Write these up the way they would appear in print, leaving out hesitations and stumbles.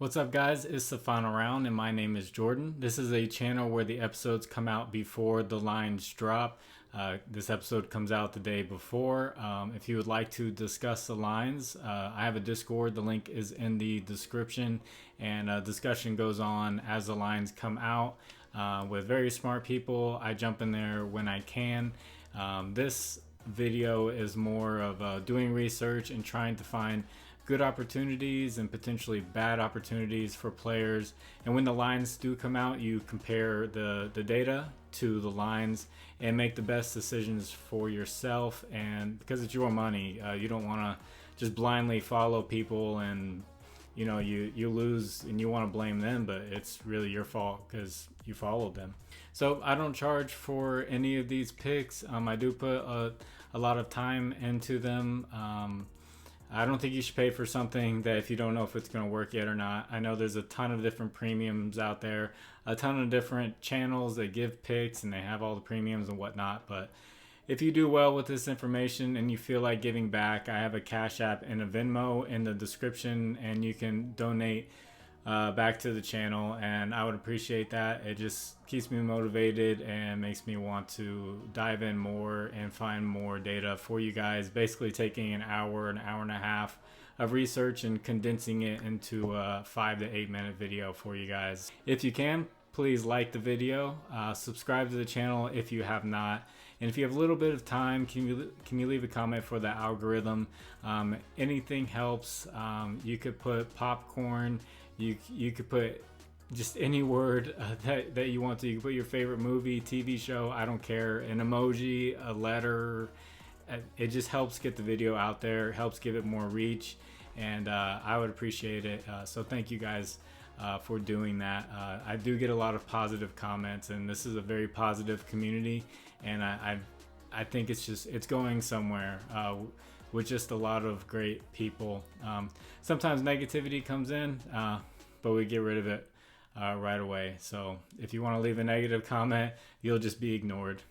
What's up, guys? It's the final round, and my name is Jordan. This is a channel where the episodes come out before the lines drop. This episode comes out the day before. If you would like to discuss the lines, I have a Discord. The link is in the description, and discussion goes on as the lines come out with very smart people. I jump in there when I can. This video is more of doing research and trying to find good opportunities and potentially bad opportunities for players. And when the lines do come out, you compare the data to the lines and make the best decisions for yourself. And because it's your money, you don't want to just blindly follow people and you lose and you want to blame them, but it's really your fault because you followed them. So I don't charge for any of these picks. I do put a lot of time into them. I don't think you should pay for something that if you don't know if it's going to work yet or not. I know there's a ton of different premiums out there, a ton of different channels that give picks and they have all the premiums and whatnot. But if you do well with this information and you feel like giving back, I have a Cash App and a Venmo in the description, and you can donate back to the channel, and I would appreciate that. It just keeps me motivated and makes me want to dive in more and find more data for you guys, basically taking an hour and a half of research and condensing it into a 5 to 8 minute video for you guys. If you can, please like the video, subscribe to the channel if you have not, and if you have a little bit of time, can you leave a comment for the algorithm? Anything helps. You could put popcorn, you could put just any word that you want to. You can put your favorite movie, TV show, I don't care, an emoji, a letter. It just helps get the video out there, helps give it more reach, and I would appreciate it. So thank you guys for doing that. I do get a lot of positive comments, and this is a very positive community, and I think it's going somewhere with just a lot of great people. Sometimes negativity comes in, but we get rid of it right away. So if you want to leave a negative comment, you'll just be ignored.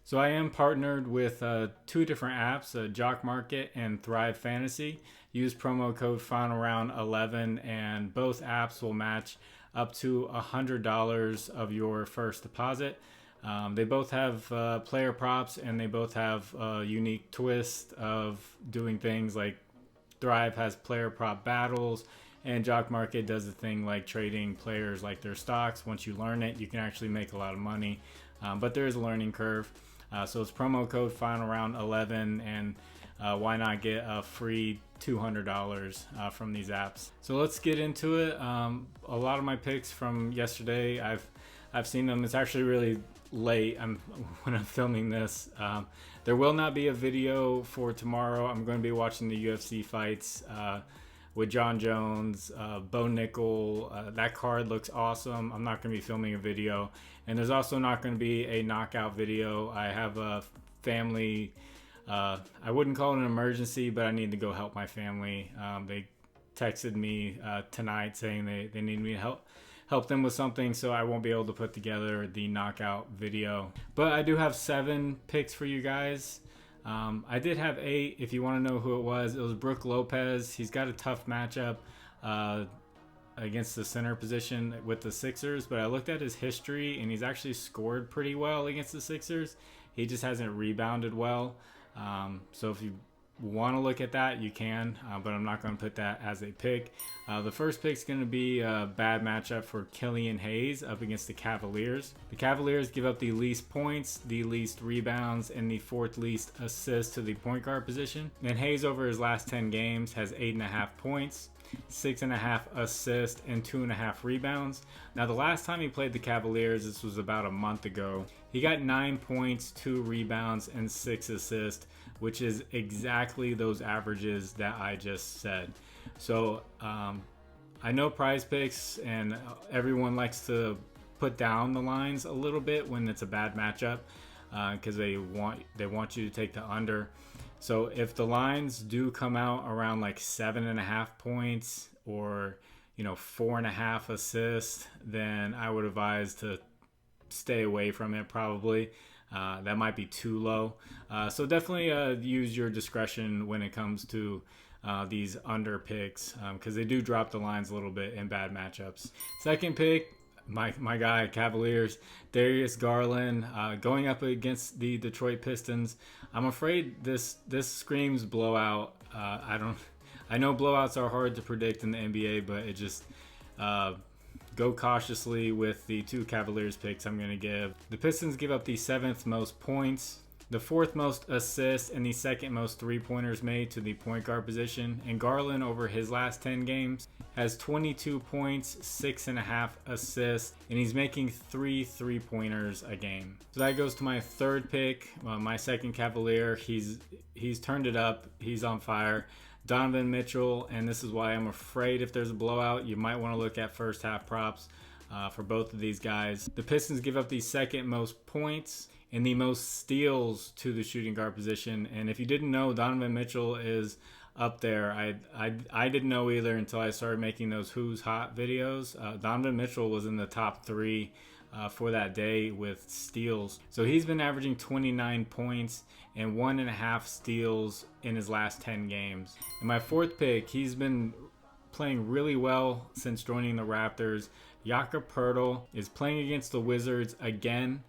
So I am partnered with two different apps, JOCKMKT and Thrive Fantasy. Use promo code FINALROUND11 and both apps will match up to $100 of your first deposit. They both have player props, and they both have a unique twist of doing things like Thrive has player prop battles, and JOCKMKT does a thing like trading players like their stocks. Once you learn it, you can actually make a lot of money, but there is a learning curve. So it's promo code FINALROUND11, and why not get a free $200 from these apps? So let's get into it. A lot of my picks from yesterday, I've seen them. It's actually really late when I'm filming this. There will not be a video for tomorrow. I'm going to be watching the UFC fights with John Jones, Bo Nickel. That card looks awesome. I'm not going to be filming a video, and there's also not going to be a knockout video. I have a family, I wouldn't call it an emergency, but I need to go help my family. They texted me tonight saying they need me to help them with something, so I won't be able to put together the knockout video. But I do have 7 picks for you guys. I did have 8. If you want to know who it was Brook Lopez. He's got a tough matchup against the center position with the Sixers, but I looked at his history and he's actually scored pretty well against the Sixers. He just hasn't rebounded well. So if you want to look at that, you can, but I'm not going to put that as a pick. The first pick is going to be a bad matchup for Killian Hayes up against the Cavaliers. The Cavaliers give up the least points, the least rebounds, and the 4th least assists to the point guard position. And Hayes over his last 10 games has 8.5 points, 6.5 assists, and 2.5 rebounds. Now the last time he played the Cavaliers, this was about a month ago, he got 9 points, 2 rebounds, and 6 assists, which is exactly those averages that I just said. So I know Prizepicks and everyone likes to put down the lines a little bit when it's a bad matchup because they want you to take the under. So if the lines do come out around like 7.5 points or 4.5 assists, then I would advise to stay away from it probably. That might be too low. So definitely use your discretion when it comes to these under picks, because they do drop the lines a little bit in bad matchups. Second pick, my guy, Cavaliers, Darius Garland, going up against the Detroit Pistons. I'm afraid this screams blowout. I know blowouts are hard to predict in the NBA, but it just go cautiously with the two Cavaliers picks I'm going to give. The Pistons give up the 7th most points, the 4th most assists, and the 2nd most three-pointers made to the point guard position. And Garland, over his last 10 games, has 22 points, 6.5 assists, and he's making 3 three-pointers a game. So that goes to my third pick, my second Cavalier. He's turned it up. He's on fire. Donovan Mitchell, and this is why I'm afraid if there's a blowout, you might want to look at first half props for both of these guys. The Pistons give up the 2nd most points and the most steals to the shooting guard position. And if you didn't know, Donovan Mitchell is up there. I didn't know either until I started making those Who's Hot videos. Donovan Mitchell was in the top 3 for that day with steals. So he's been averaging 29 points and 1.5 steals in his last 10 games. And my fourth pick, he's been playing really well since joining the Raptors. JOCKMKT is playing against the Wizards again.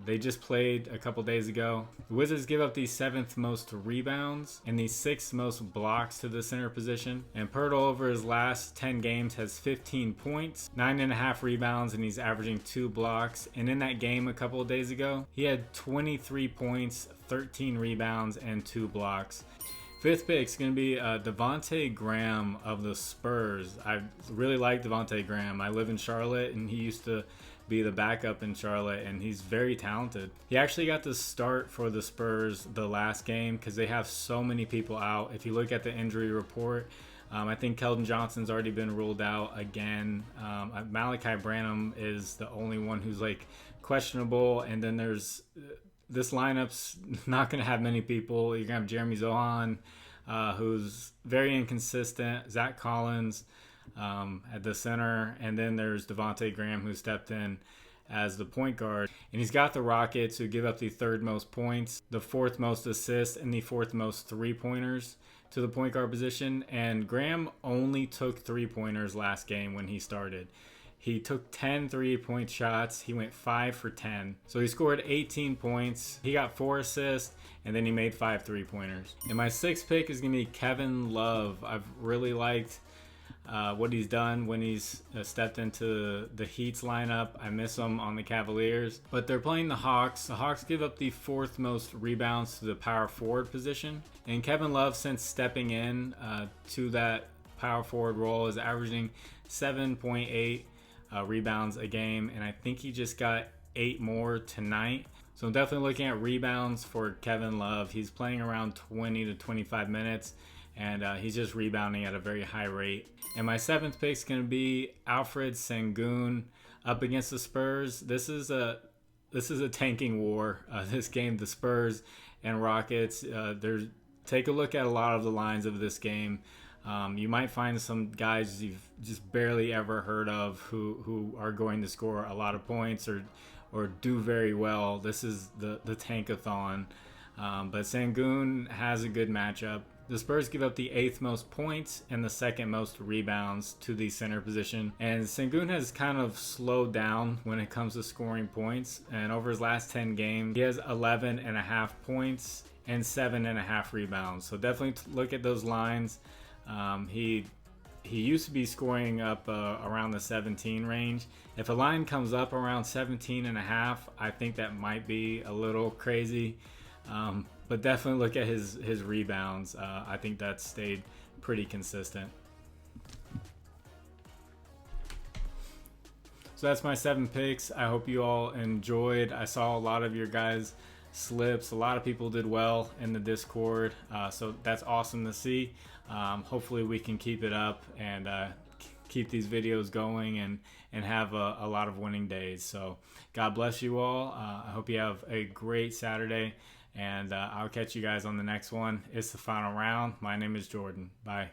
They just played a couple days ago. The Wizards give up the 7th most rebounds and the 6th most blocks to the center position. And Poeltl, over his last 10 games, has 15 points, 9.5 rebounds, and he's averaging 2 blocks. And in that game a couple of days ago, he had 23 points, 13 rebounds, and 2 blocks. Fifth pick is going to be Devontae Graham of the Spurs. I really like Devontae Graham. I live in Charlotte, and he used to be the backup in Charlotte, and he's very talented. He actually got the start for the Spurs the last game because they have so many people out. If you look at the injury report, I think Keldon Johnson's already been ruled out again. Malachi Branham is the only one who's like questionable, and then there's this lineup's not going to have many people. You're going to have Jeremy Zohan, who's very inconsistent, Zach Collins at the center, and then there's Devontae Graham, who stepped in as the point guard. And he's got the Rockets, who give up the 3rd most points, the 4th most assists, and the 4th most three-pointers to the point guard position. And Graham only took three-pointers last game when he started. He took 10 3-point shots. He went 5 for 10. So he scored 18 points. He got 4 assists, and then he made 5 3-pointers. And my 6th pick is going to be Kevin Love. I've really liked what he's done when he's stepped into the Heat's lineup. I miss him on the Cavaliers. But they're playing the Hawks. The Hawks give up the 4th most rebounds to the power forward position. And Kevin Love, since stepping in to that power forward role, is averaging 7.8 rebounds a game, and I think he just got 8 more tonight. So I'm definitely looking at rebounds for Kevin Love. He's playing around 20 to 25 minutes, and he's just rebounding at a very high rate. And my 7th pick is going to be Alfred Sengun up against the Spurs. This is a tanking war. This game, the Spurs and Rockets. Take a look at a lot of the lines of this game. You might find some guys you've just barely ever heard of who are going to score a lot of points or do very well. This is the tankathon. But Sengun has a good matchup. The Spurs give up the 8th most points and the 2nd most rebounds to the center position. And Sengun has kind of slowed down when it comes to scoring points. And over his last 10 games, he has 11.5 points and 7.5 rebounds. So definitely look at those lines. He used to be scoring up around the 17 range. If a line comes up around 17.5, I think that might be a little crazy. But definitely look at his rebounds. I think that's stayed pretty consistent. So that's my 7 picks. I hope you all enjoyed. I saw a lot of your guys' slips. A lot of people did well in the Discord. So that's awesome to see. Hopefully we can keep it up and keep these videos going and have a lot of winning days. So God bless you all. I hope you have a great Saturday, and I'll catch you guys on the next one. It's the final round. My name is Jordan. Bye.